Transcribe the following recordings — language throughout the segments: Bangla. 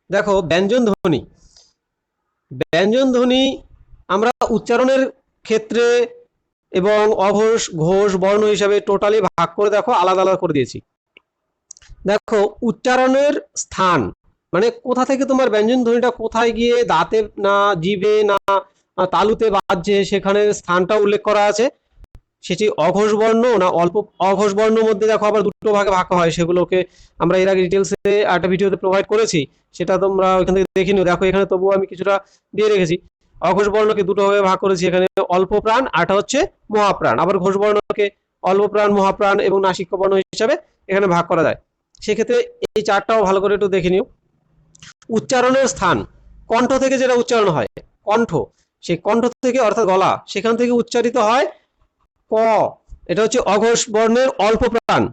দেখো ব্যঞ্জন ধ্বনি, ব্যঞ্জন ধ্বনি আমরা উচ্চারণের ক্ষেত্রে এবং অঘোষ ঘোষ বর্ণ হিসাবে টোটালি ভাগ করে দেখো আলাদা আলাদা করে দিয়েছি। দেখো উচ্চারণের স্থান মানে কোথা থেকে তোমার ব্যঞ্জন ধ্বনিটা কোথায় গিয়ে দাঁতে না জিভে না তালুতে বাজছে সেখানে স্থানটা উল্লেখ করা আছে। সেটি অঘোষ বর্ণ না অল্প অঘোষ বর্ণের মধ্যে দেখো আবার দুটো ভাগে ভাগ হয়, সেগুলোকে আমরা এর আগে ডিটেলসে একটা ভিডিওতে প্রোভাইড করেছি, সেটা তোমরা ওইখান থেকে দেখে নিও। দেখো এখানে তবুও আমি কিছুটা দিয়ে রেখেছি। অঘোষ বর্ণকে দুটো ভাগে ভাগ করেছি, এখানে অল্প প্রাণ আরটা হচ্ছে মহাপ্রাণ। আবার ঘোষ বর্ণকে অল্প প্রাণ মহাপ্রাণ এবং নাসিক্য বর্ণ হিসাবে এখানে ভাগ করা যায়। সেক্ষেত্রে এই চারটাও ভালো করে একটু দেখে নিও। উচ্চারণের স্থান কণ্ঠ থেকে যেটা উচ্চারণ হয়, কণ্ঠ, সেই কণ্ঠ থেকে অর্থাৎ গলা, সেখান থেকে উচ্চারিত হয় ক, এটা হচ্ছে অঘোষ বর্ণের অল্প প্রাণ,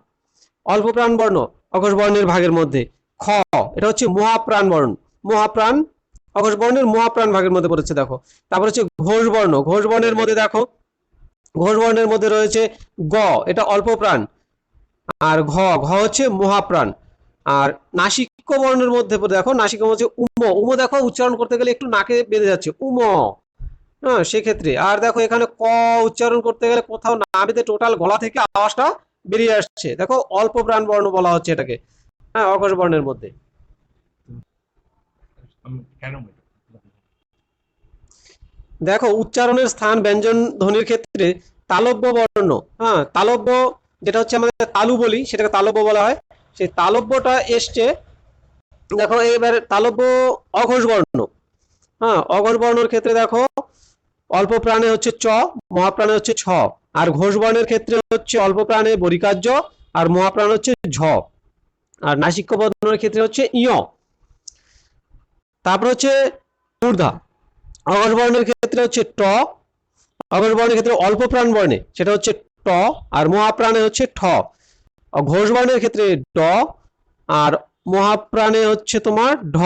অল্প প্রাণ বর্ণ অঘোষ বর্ণের ভাগের মধ্যে। খ, এটা হচ্ছে মহাপ্রাণ বর্ণ, মহাপ্রাণ অঘোষ বর্ণের মহাপ্রাণ ভাগের মধ্যে পড়েছে দেখো। তারপর হচ্ছে ঘোষ বর্ণ, ঘোষ বর্ণের মধ্যে দেখো ঘোষ বর্ণের মধ্যে রয়েছে গ, এটা অল্প প্রাণ, আর ঘ, ঘ হচ্ছে মহাপ্রাণ। আর নাসিক্য বর্ণের মধ্যে দেখো নাসিক্য হচ্ছে উম, উম দেখো উচ্চারণ করতে গেলে একটু নাকে বেঁধে যাচ্ছে উম, হ্যাঁ সেক্ষেত্রে। আর দেখো এখানে ক উচ্চারণ করতে গেলে কোথাও না বেঁধে টোটাল গলা থেকে আওয়াজটা বেরিয়ে আসছে, দেখো অল্প প্রাণ বর্ণ বলা হচ্ছে এটাকে, হ্যাঁ অঘোষ বর্ণের মধ্যে। দেখো উচ্চারণের স্থান ব্যঞ্জন ধ্বনির ক্ষেত্রে তালব্য বর্ণ, হ্যাঁ তালব্য যেটা হচ্ছে আমাদের তালু বলি সেটাকে তালব্য বলা হয়, সেই তালব্যটা এসছে। দেখো এবার তালব্য অঘোষ বর্ণ, হ্যাঁ অঘোষ বর্ণের ক্ষেত্রে দেখো অল্প প্রাণে হচ্ছে চ, মহাপ্রাণে হচ্ছে ছ। আর ঘোষ বর্ণের ক্ষেত্রে হচ্ছে অল্প প্রাণে বরিকার্য আর মহাপ্রাণ হচ্ছে ঝ। আর নাসিক্য বর্ণের ক্ষেত্রে হচ্ছে ইয়। তারপর হচ্ছে মূর্ধা, অঘোষ বর্ণের ক্ষেত্রে হচ্ছে ট, অঘোষ বর্ণের ক্ষেত্রে অল্প প্রাণ বর্ণে সেটা হচ্ছে ট, আর মহাপ্রাণে হচ্ছে ঠ। ঘোষ বর্ণের ক্ষেত্রে ড, আর মহাপ্রাণে হচ্ছে তোমার ঢ।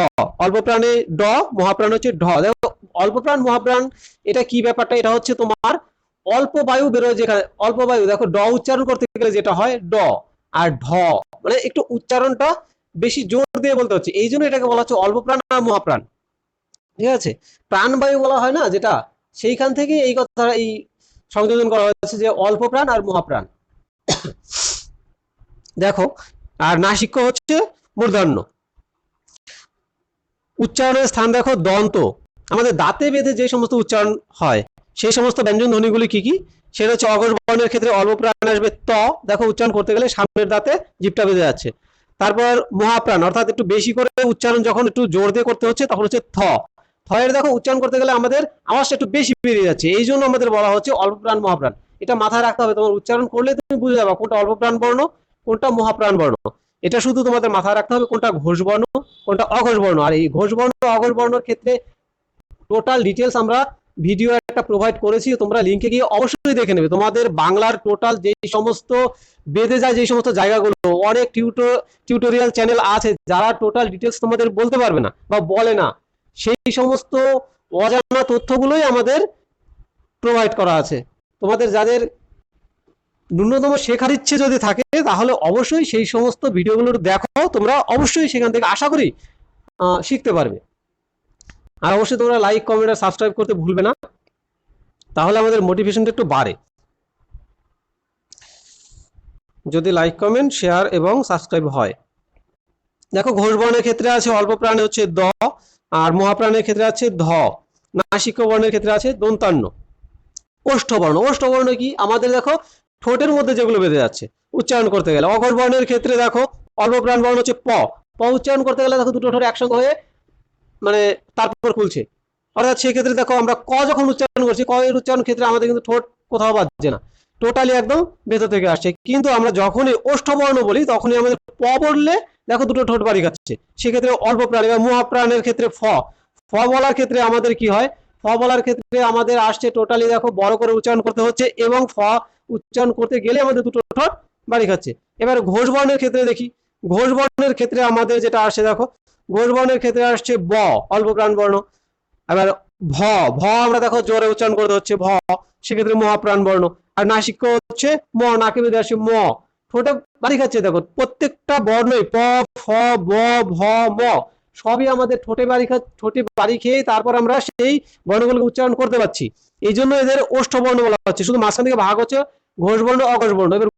অল্প প্রাণে ড, মহাপ্রাণ হচ্ছে ঢ। দেখো অল্প প্রাণ মহাপ্রাণ এটা কি ব্যাপারটা, এটা হচ্ছে তোমার অল্প বায়ু বেরোয় যেখানে, অল্প বায়ু দেখো ড উচ্চারণ করতে গেলে যেটা হয় ড আর ঢ, মানে একটু উচ্চারণটা বেশি জোর দিয়ে বলতে হচ্ছে, এই জন্য এটাকে বলা হচ্ছে অল্প প্রাণ আর মহাপ্রাণ। ঠিক আছে, প্রাণবায়ু বলা হয় না যেটা, সেইখান থেকে এই কথা এই সংযোজন করা হয়েছে যে অল্প প্রাণ আর মহাপ্রাণ। দেখো আর নাসিক্য হচ্ছে মূর্ধন্য। উচ্চারণের স্থান দেখো দন্ত, আমাদের দাঁতে বেঁধে যে সমস্ত উচ্চারণ হয় সেই সমস্ত ব্যঞ্জন ধ্বনিগুলি কি কি, সেটা হচ্ছে অঘোষ বর্ণের ক্ষেত্রে অল্প প্রাণ আসবে ত, দেখো উচ্চারণ করতে গেলে সামনের দাঁতে জিভটা বেঁধে যাচ্ছে। তারপর মহাপ্রাণ অর্থাৎ একটু বেশি করে উচ্চারণ যখন একটু জোর দিয়ে করতে হচ্ছে তখন হচ্ছে থ, থয়ের দেখো উচ্চারণ করতে গেলে আমাদের আওয়াজটা একটু বেশি বেরিয়ে যাচ্ছে, এই জন্য আমাদের বলা হচ্ছে অল্প প্রাণ মহাপ্রাণ। এটা মাথায় রাখতে হবে, তোমার উচ্চারণ করলে তুমি বুঝে যাবে কোনটা অল্প প্রাণ বর্ণ কোনটা মহাপ্রাণ বর্ণ। এটা শুধু তোমাদের মাথায় রাখতে হবে কোনটা ঘোষ বর্ণ কোনটা অঘোষ বর্ণ। আর এই ঘোষ বর্ণ অঘোষ বর্ণের ক্ষেত্রে টোটাল ডিটেলস আমরা ভিডিও একটা প্রোভাইড করেছি, তোমরা লিঙ্কে গিয়ে অবশ্যই দেখে নেবে। তোমাদের বাংলার টোটাল যে সমস্ত বেঁধে যায় যে সমস্ত জায়গাগুলো, অনেক টিউটোরিয়াল চ্যানেল আছে যারা টোটাল ডিটেলস তোমাদের বলতে পারবে না বা বলে না, সেই সমস্ত অজানা তথ্যগুলোই আমাদের প্রোভাইড করা আছে। তোমাদের যাদের ন্যূনতম শেখার ইচ্ছে যদি থাকে তাহলে অবশ্যই সেই সমস্ত ভিডিওগুলো দেখো, তোমরা অবশ্যই সেখান থেকে আশা করি শিখতে পারবে। আর অবশ্যই তোমরা লাইক কমেন্ট আর সাবস্ক্রাইব করতে ভুলবে না, তাহলে আমাদের মোটিভেশনটা একটু বাড়ে। যদি লাইক কমেন্ট শেয়ার এবং সাবস্ক্রাইব হয়। দেখো ঘোষ বর্ণের ক্ষেত্রে আছে অল্প প্রাণে হচ্ছে দ, আর মহাপ্রাণের ক্ষেত্রে আছে ধ। নাসিক্য বর্ণের ক্ষেত্রে আছে দন্তান্ন। ওষ্ঠবর্ণ, ওষ্ঠবর্ণ কি আমাদের দেখো ঠোঁটের মধ্যে যেগুলো বেঁধে যাচ্ছে উচ্চারণ করতে গেলে। অঘোষ বর্ণের ক্ষেত্রে দেখো অল্প প্রাণ বর্ণ হচ্ছে প, প উচ্চারণ করতে গেলে দেখো দুটো ঠোঁট একসঙ্গে হয়ে মানে তারপর খুলছে, অর্থাৎ সেক্ষেত্রে দেখো আমরা ক যখন উচ্চারণ করছি ক এর উচ্চারণ ক্ষেত্রে আমাদের কিন্তু ঠোঁট কোথাও বাজছে না, টোটালি একদম ভেতর থেকে আসছে। কিন্তু আমরা যখনই ওষ্ঠবর্ণ বলি তখনই আমাদের প বললে দেখো দুটো ঠোঁট বাড়ি খাচ্ছে, সেক্ষেত্রে অল্প প্রাণী বা মহাপ্রাণের ক্ষেত্রে ফ, ফ বলার ক্ষেত্রে আমাদের কি হয়, ফ বলার ক্ষেত্রে আমাদের আসছে টোটালি দেখো বড় করে উচ্চারণ করতে হচ্ছে এবং ফ উচ্চারণ করতে গেলে আমাদের দুটো ঠোঁট বাড়ি খাচ্ছে। এবার ঘোষ বর্ণের ক্ষেত্রে দেখি, ঘোষ বর্ণের ক্ষেত্রে আমাদের যেটা আসছে দেখো ঘোষ বর্ণের ক্ষেত্রে আসছে ব, অল্প প্রাণ বর্ণ। এবার ভ, ভ আমরা দেখো জোরে উচ্চারণ করতে হচ্ছে ভ, সেক্ষেত্রে মহাপ্রাণ বর্ণ। আর নাসিক্য হচ্ছে ম, নাকে বেঁধে আসছে ম, ঠোঁটে বাড়ি খাচ্ছে। দেখো প্রত্যেকটা বর্ণই প, ফ, ব, ভ, ম সবই আমাদের ঠোঁটে বাড়ি খেয়ে তারপর আমরা সেই বর্ণগুলোকে উচ্চারণ করতে পারছি। এই জন্য এদের ওষ্ঠবর্ণ বলা হচ্ছে। শুধু মাঝখান থেকে ভাগ হচ্ছে ঘোষ বর্ণ, অঘোষ বর্ণ। এবার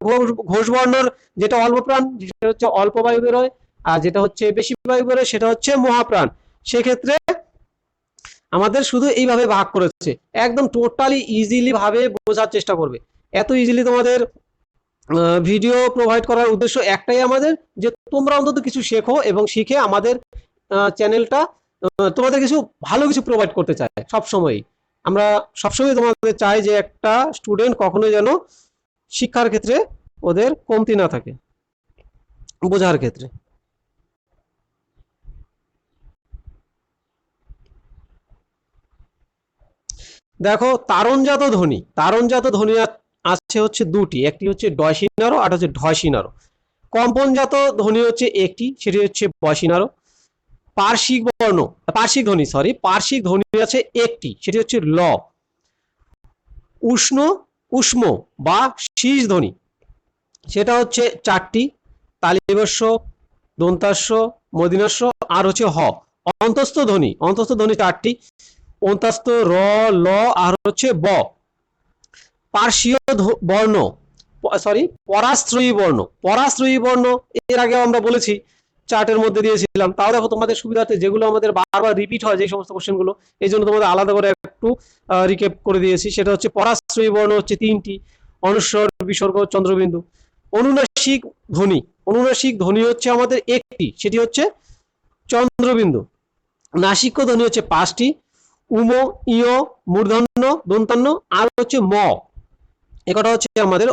ঘোষ বর্ণর যেটা অল্প প্রাণ সেটা হচ্ছে অল্প বায়ু বেরোয়, আর যেটা হচ্ছে বেশি বায়ু বেরোয় সেটা হচ্ছে মহাপ্রাণ। সেক্ষেত্রে আমাদের শুধু এইভাবে ভাগ করেছে, একদম টোটালি ইজিলি ভাবে বোঝার চেষ্টা করবে। এত ইজিলি তোমাদের ভিডিও প্রোভাইড করার উদ্দেশ্য একটাই আমাদের, যে তোমরা অন্তত কিছু শেখো এবং শিখে আমাদের চ্যানেলটা তোমাদের কিছু ভালো কিছু প্রোভাইড করতে চাই। সবসময় আমরা সবসময় তোমাদের চাই যে একটা স্টুডেন্ট কখনোই যেন শিক্ষার ক্ষেত্রে ওদের কমতি না থাকে, বোঝার ক্ষেত্রে। দেখো তারণজাত ধ্বনি আছে হচ্ছে দুটি, একটি হচ্ছে ডয়সিনারো আর হচ্ছে ঢয়সিনারো। কম্পনজাত ধ্বনি হচ্ছে একটি, সেটি হচ্ছে বয়সিনারো। পার্শ্বিক ধ্বনি আছে একটি, সেটি হচ্ছে ল। উষ্ম বা শীষ ধ্বনি সেটা হচ্ছে চারটি, তালিবস্য, দন্তাস্য, মূর্ধন্যাস্য আর হচ্ছে হ। অন্তস্থ ধ্বনি চারটি, অন্তাস্ত, র, ল আর হচ্ছে ব। পার্শ্বীয় বর্ণ পরাশ্রয়ী বর্ণ এর আগে আমরা বলেছি, চার্টের মধ্যে দিয়েছিলাম। তাও দেখো তোমাদের সুবিধার্থে যেগুলো আমাদের বারবার রিপিট হয় যে সমস্ত কোশ্চেনগুলো, এই জন্য তোমাদের আলাদা করে একটু রিক্যাপ করে দিয়েছি। সেটা হচ্ছে পরাশ্রয়ী বর্ণ হচ্ছে তিনটি, অনুস্বর, বিসর্গ, চন্দ্রবিন্দু। অনুনাসিক ধ্বনি হচ্ছে আমাদের একটি, সেটি হচ্ছে চন্দ্রবিন্দু। নাসিক্য ধ্বনি হচ্ছে পাঁচটি, উম, ইয়, মূর্ধন্য, দন্তান্ন আর হচ্ছে ম। একটা হচ্ছে আমাদের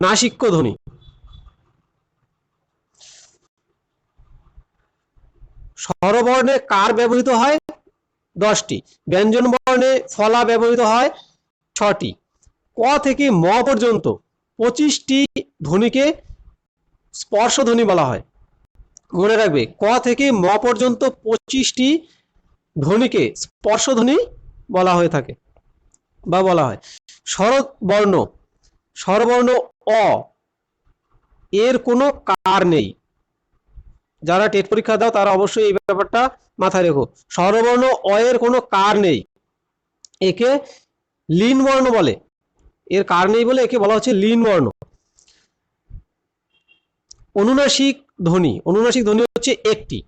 নাসিক্য ধ্বনি। স্বরবর্ণে কার ব্যবহৃত হয় 10টি, ব্যঞ্জন বর্ণে ফলা ব্যবহৃত হয় 6টি। ক থেকে ম পর্যন্ত 25টি ধ্বনিকে স্পর্শ ধ্বনি বলা হয়। মনে রাখবে, ক থেকে ম পর্যন্ত 25টি ধ্বনিকে স্পর্শ ধ্বনি বলা হয়ে থাকে বা বলা হয়। স্বরবর্ণ অ এর কোনো কার নেই। যারা টেট পরীক্ষা দাও তারা অবশ্যই এই ব্যাপারটা মাথায় রেখো। স্বরবর্ণ অ এর কোনো কার নেই, একে লীন বর্ণ বলে। এর কার নেই বলে একে বলা হচ্ছে লীন বর্ণ। অনুনাসিক ধ্বনি হচ্ছে একটি।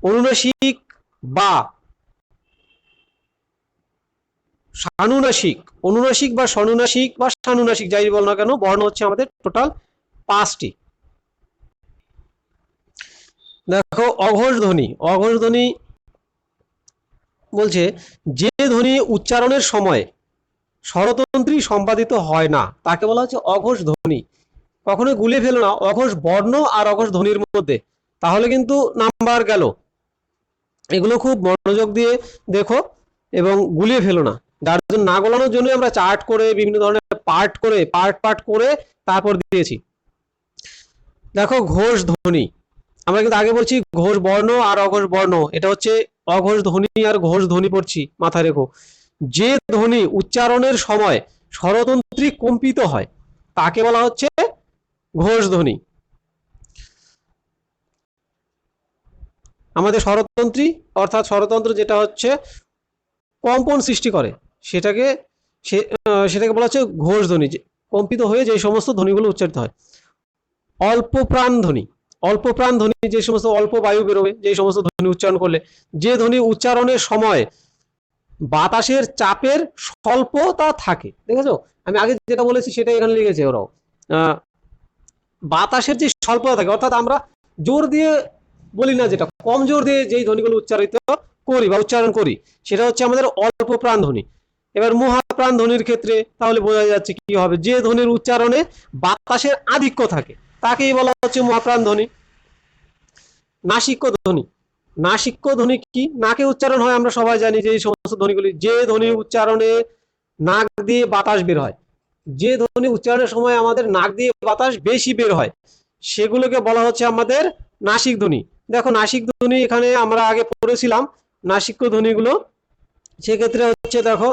অনুনাসিক বা সানুনাসিক যাই বল না কেন, বর্ণ হচ্ছে আমাদের টোটাল 5টি। দেখো অঘোষ ধ্বনি বলছে যে ধ্বনি উচ্চারণের সময় স্বরতন্ত্রী সম্পাদিত হয় না তাকে বলা হচ্ছে অঘোষ ধ্বনি। কখনোই গুলিয়ে ফেলো না অঘোষ বর্ণ আর অঘোষ ধ্বনির মধ্যে, তাহলে কিন্তু নাম্বার গেল। এগুলো খুব মনোযোগ দিয়ে দেখো এবং গুলিয়ে ফেলো না। গার্জেন না গোলানোর জন্য আমরা চার্ট করে বিভিন্ন ধরনের পার্ট করে তারপর দিয়েছি। দেখো ঘোষ ধ্বনি, আমরা কিন্তু আগে বলছি ঘোষ বর্ণ আর অঘোষ বর্ণ, এটা হচ্ছে অঘোষ ধ্বনি আর ঘোষ ধ্বনি পড়ছি, মাথায় রেখো। যে ধ্বনি উচ্চারণের সময় স্বরতন্ত্রী কম্পিত হয় তাকে বলা হচ্ছে ঘোষ ধ্বনি। আমাদের স্বরতন্ত্র যেটা হচ্ছে কম্পন সৃষ্টি করে সেটাকে বলা হচ্ছে ঘোষ ধ্বনি, কম্পিত হয়ে যে সমস্ত ধ্বনিগুলো উচ্চারিত হয়। অল্প প্রাণ ধ্বনি যে সমস্ত অল্প বায়ু বেরোবে, যে সমস্ত ধ্বনি উচ্চারণ করলে, যে ধ্বনি উচ্চারণের সময় বাতাসের চাপের স্বল্পতা থাকে। দেখেছো আমি আগে যেটা বলেছি সেটাই এখানে লিখেছে ওরাও। বাতাসের যে স্বল্পতা থাকে, অর্থাৎ আমরা জোর দিয়ে বলি না, যেটা কম জোর দিয়ে যেই ধ্বনিগুলো উচ্চারিত করি বা উচ্চারণ করি সেটা হচ্ছে আমাদের অল্প প্রাণ ধ্বনি। এবার মহাপ্রাণ ধ্বনির ক্ষেত্রে তাহলে বোঝা যাচ্ছে কি হবে, যে ধ্বনির উচ্চারণে বাতাসের আধিক্য থাকে তাকেই বলা হচ্ছে মহাপ্রাণ ধ্বনি। নাসিক্য ধ্বনি কি, নাকে উচ্চারণ হয়, আমরা সবাই জানি যে এই সমস্ত ধ্বনিগুলি যে ধ্বনি উচ্চারণে নাক দিয়ে বাতাস বের হয়, যে ধ্বনি উচ্চারণের সময় আমাদের নাক দিয়ে বাতাস বেশি বের হয় সেগুলোকে বলা হচ্ছে আমাদের নাসিক ধ্বনি। দেখো নাসিক ধ্বনি এখানে আমরা আগে পড়েছিলাম নাসিক্য ধ্বনিগুলো, সেক্ষেত্রে হচ্ছে দেখো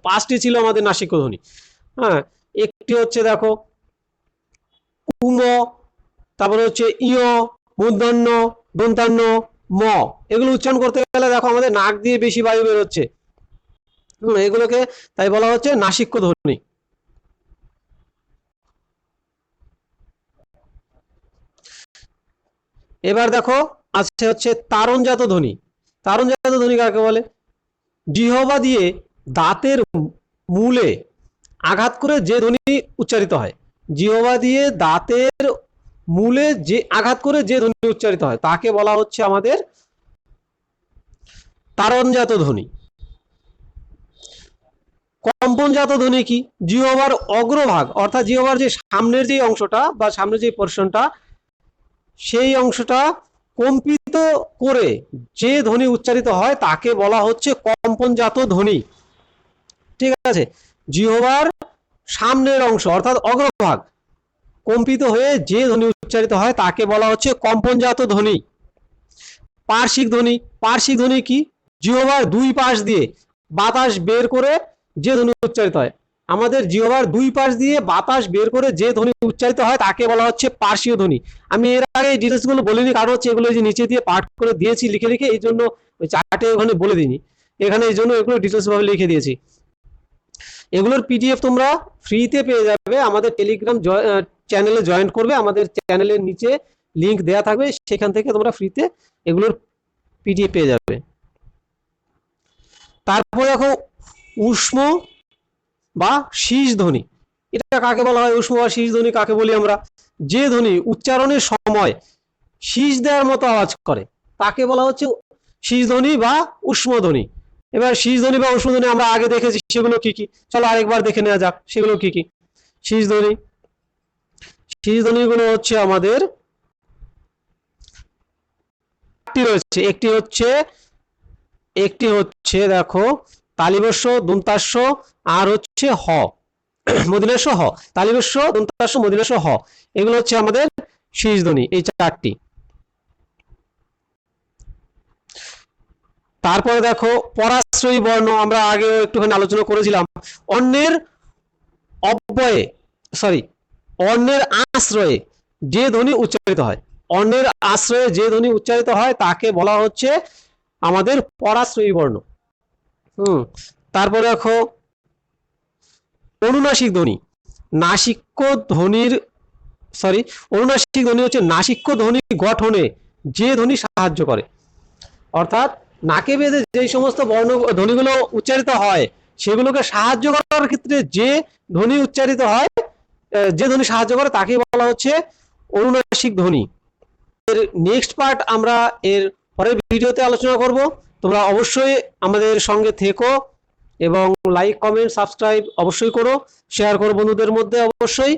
5টি ছিল আমাদের নাসিক্য ধ্বনি। হ্যাঁ, একটি হচ্ছে দেখো উম, তারপরে হচ্ছে ইয়, মূর্ধন্য, দন্তান্ন, ম, এগুলো উচ্চারণ করতে গেলে দেখো আমাদের নাক দিয়ে বেশি বায়ু বেরোচ্ছে। এগুলোকে তাই বলা হচ্ছে নাসিক্য ধ্বনি। এবার দেখো আছে হচ্ছে তারণজাত ধ্বনি। তারণজাত ধ্বনি কাকে বলে? জিহ্বা দিয়ে দাঁতের মূলে আঘাত করে যে ধ্বনি উচ্চারিত হয়, জিহ্বা দিয়ে দাঁতের মূলে যে আঘাত করে যে ধ্বনি উচ্চারিত হয় তাকে বলা হচ্ছে আমাদের তারণজাত ধ্বনি। কম্পনজাত ধ্বনি কি? জিহ্বার অগ্রভাগ অর্থাৎ জিহ্বার যে সামনের যে অংশটা বা সামনের যে পোর্শনটা, সেই অংশটা কম্পিত করে যে ধ্বনি উচ্চারিত হয় তাকে বলা হচ্ছে কম্পনজাত ধ্বনি। ঠিক আছে, জিহ্বার সামনের অংশ অর্থাৎ অগ্রভাগ কম্পিত হয়ে যে ধ্বনি উচ্চারিত হয় তাকে বলা হচ্ছে কম্পনজাত ধ্বনি। পার্শ্বিক ধ্বনি। পার্শ্বিক ধ্বনি কি? জিহ্বার দুই পাশ দিয়ে বাতাস বের করে যে ধ্বনি উচ্চারিত হয়, আমাদের জিহ্বার দুই পাশ দিয়ে বাতাস বের করে যে ধ্বনি উচ্চারিত হয় তাকে বলা হচ্ছে পার্শ্বীয় ধ্বনি। আমি এর আগে এই ডিটেলস গুলো বলিনি, কারণ হচ্ছে এগুলো যে নিচে দিয়ে পাঠ করে দিয়েছি লিখে লিখে, এই জন্য ওই চার্টে ওখানে বলে দিইনি, এখানে এই জন্য এগুলো ডিটেলস ভাবে লিখে দিয়েছি। এগুলোর পিডিএফ তোমরা ফ্রিতে পেয়ে যাবে, আমাদের টেলিগ্রাম চ্যানেলে জয়েন করবে, আমাদের চ্যানেলের নিচে লিংক দেওয়া থাকবে, সেখান থেকে তোমরা ফ্রিতে এগুলোর পিডিএফ পেয়ে যাবে। তারপরে দেখো উষ্ম বা শীষ ধ্বনি। এটা কাকে বলা হয়? উষ্ম বা শীষ ধ্বনি কাকে বলি আমরা? যে ধ্বনি উচ্চারণের সময় শীষ দেওয়ার মতো আওয়াজ করে তাকে বলা হচ্ছে শীষ ধ্বনি বা উষ্ম ধ্বনি। এবার শীষ ধ্বনি বা উষ্ম ধ্বনি আমরা আগে দেখেছি, সেগুলো কি কি চলো আরেকবার দেখে নেওয়া যাক সেগুলো কি কি। শীষ ধ্বনি, শীষ ধ্বনিগুলো হচ্ছে আমাদের রয়েছে, একটি হচ্ছে দেখো তালিবস্য, দন্তাস্য, আর হচ্ছে হ, মদিনাস্য, হ। তালিবস্য, দন্তাস্য, মদিনাস্য, হ, এগুলো হচ্ছে আমাদের শীষ ধ্বনি, এই চারটি। তারপরে দেখো পরাশ্রয়ী বর্ণ, আমরা আগে একটুখানি আলোচনা করেছিলাম। অন্যের অব্যয়ে অন্যের আশ্রয়ে যে ধ্বনি উচ্চারিত হয়, অন্যের আশ্রয়ে যে ধ্বনি উচ্চারিত হয় তাকে বলা হচ্ছে আমাদের পরাশ্রয়ী বর্ণ। তারপরে দেখো অনুনাসিক ধ্বনি। নাসিক্য ধ্বনির অনুনাসিক ধ্বনি হচ্ছে নাসিক্য ধ্বনি গঠনে যে ধ্বনি সাহায্য করে, অর্থাৎ নাকে বেঁধে যে সমস্ত বর্ণ ধ্বনিগুলো উচ্চারিত হয় সেগুলোকে সাহায্য করার ক্ষেত্রে যে ধ্বনি উচ্চারিত হয়, যে ধ্বনি সাহায্য করে তাকে বলা হচ্ছে অনুনাসিক ধ্বনি। এর নেক্সট পার্ট আমরা এর পরের ভিডিওতে আলোচনা করব। তোমরা অবশ্যই আমাদের সঙ্গে থেকো এবং লাইক, কমেন্ট, সাবস্ক্রাইব অবশ্যই করো, শেয়ার করো বন্ধুদের মধ্যে অবশ্যই।